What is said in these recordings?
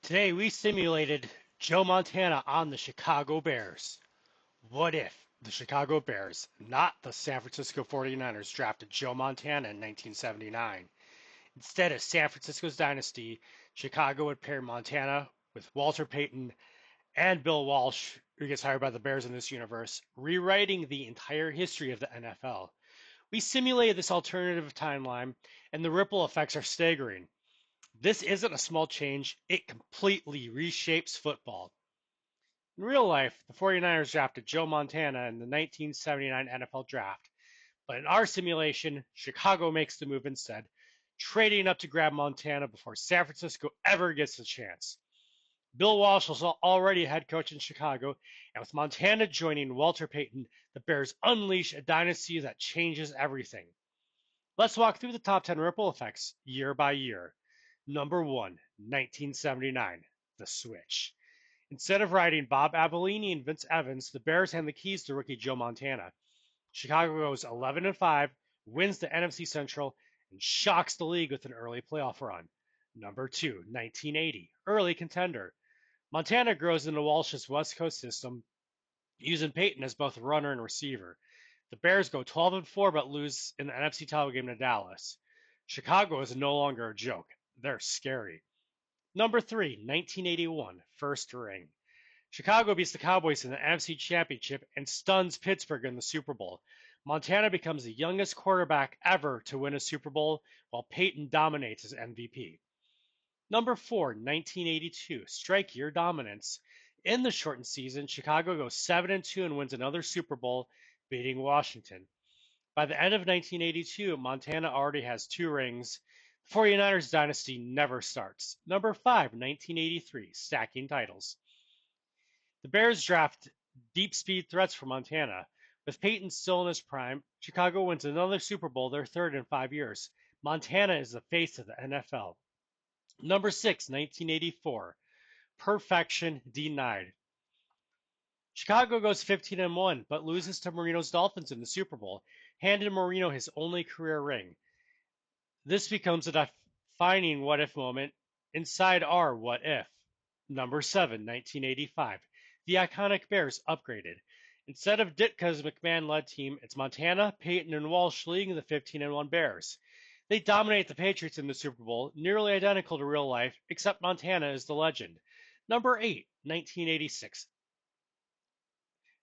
Today we simulated Joe Montana on the Chicago Bears. What if the Chicago Bears, not the San Francisco 49ers, drafted Joe Montana in 1979? Instead of San Francisco's dynasty, Chicago would pair Montana with Walter Payton and Bill Walsh, who gets hired by the Bears in this universe, rewriting the entire history of the NFL. We simulated this alternative timeline, and the ripple effects are staggering. This isn't a small change, it completely reshapes football. In real life, the 49ers drafted Joe Montana in the 1979 NFL Draft, but in our simulation, Chicago makes the move instead, trading up to grab Montana before San Francisco ever gets the chance. Bill Walsh was already a head coach in Chicago, and with Montana joining Walter Payton, the Bears unleash a dynasty that changes everything. Let's walk through the top 10 ripple effects year by year. Number 1, 1979, the switch. Instead of riding Bob Avellini and Vince Evans, the Bears hand the keys to rookie Joe Montana. Chicago goes 11-5, wins the NFC Central, and shocks the league with an early playoff run. Number 2, 1980, early contender. Montana grows into Walsh's West Coast system, using Payton as both runner and receiver. The Bears go 12-4 but lose in the NFC title game to Dallas. Chicago is no longer a joke. They're scary. Number 3, 1981, first ring. Chicago beats the Cowboys in the NFC Championship and stuns Pittsburgh in the Super Bowl. Montana becomes the youngest quarterback ever to win a Super Bowl, while Payton dominates as MVP. Number 4, 1982, strike year dominance. In the shortened season, Chicago goes 7-2 and wins another Super Bowl, beating Washington. By the end of 1982, Montana already has 2 rings. The 49ers dynasty never starts. Number 5, 1983, stacking titles. The Bears draft deep speed threats for Montana. With Payton still in his prime, Chicago wins another Super Bowl, their third in 5 years. Montana is the face of the NFL. Number 6, 1984, perfection denied. Chicago goes 15-1, but loses to Marino's Dolphins in the Super Bowl, handing Marino his only career ring. This becomes a defining what if moment inside our what if. Number 7, 1985. The iconic Bears upgraded. Instead of Ditka's McMahon-led team, it's Montana, Payton, and Walsh leading the 15-1 Bears. They dominate the Patriots in the Super Bowl, nearly identical to real life, except Montana is the legend. Number 8, 1986.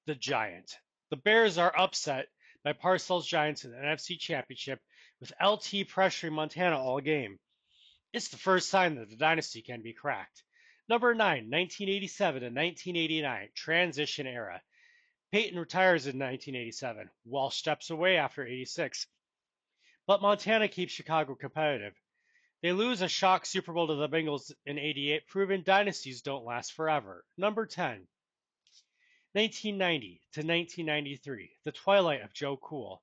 The Giant. The Bears are upset by Parcells Giants in the NFC Championship, with LT pressuring Montana all game. It's the first sign that the dynasty can be cracked. Number 9, 1987 to 1989, transition era. Payton retires in 1987. Walsh steps away after 86. But Montana keeps Chicago competitive. They lose a shock Super Bowl to the Bengals in 88, proving dynasties don't last forever. Number 10, 1990 to 1993, the twilight of Joe Cool.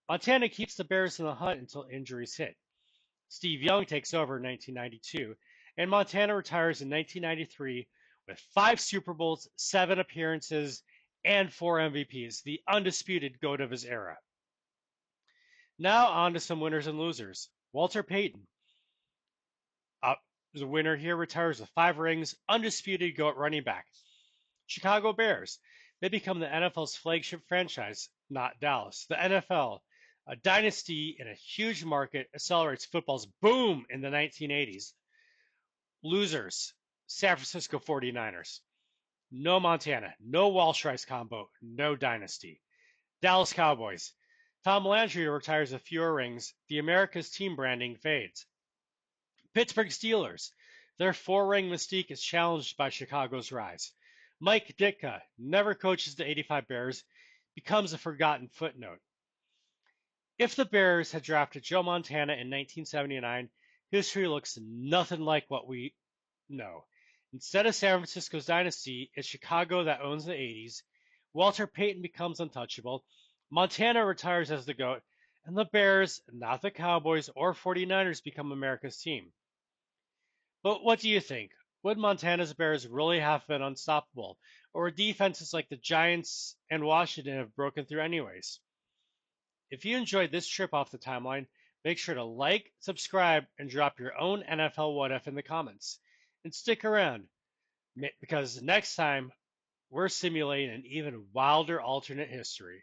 Montana keeps the Bears in the hunt until injuries hit. Steve Young takes over in 1992, and Montana retires in 1993 with 5 Super Bowls, 7 appearances, and 4 MVPs, the undisputed GOAT of his era. Now on to some winners and losers. Walter Payton, the winner here, retires with 5 rings, undisputed GOAT running back. Chicago Bears, they become the NFL's flagship franchise, not Dallas. The NFL, a dynasty in a huge market, accelerates football's boom in the 1980s. Losers, San Francisco 49ers. No Montana, no Walsh Rice combo, no dynasty. Dallas Cowboys. Tom Landry retires with fewer rings. The America's team branding fades. Pittsburgh Steelers. Their 4-ring mystique is challenged by Chicago's rise. Mike Ditka never coaches the 85 Bears, becomes a forgotten footnote. If the Bears had drafted Joe Montana in 1979, history looks nothing like what we know. Instead of San Francisco's dynasty, it's Chicago that owns the 80s. Walter Payton becomes untouchable. Montana retires as the GOAT, and the Bears, not the Cowboys or 49ers, become America's team. But what do you think? Would Montana's Bears really have been unstoppable, or would defenses like the Giants and Washington have broken through anyways? If you enjoyed this trip off the timeline, make sure to like, subscribe, and drop your own NFL what if in the comments. And stick around because next time we're simulating an even wilder alternate history.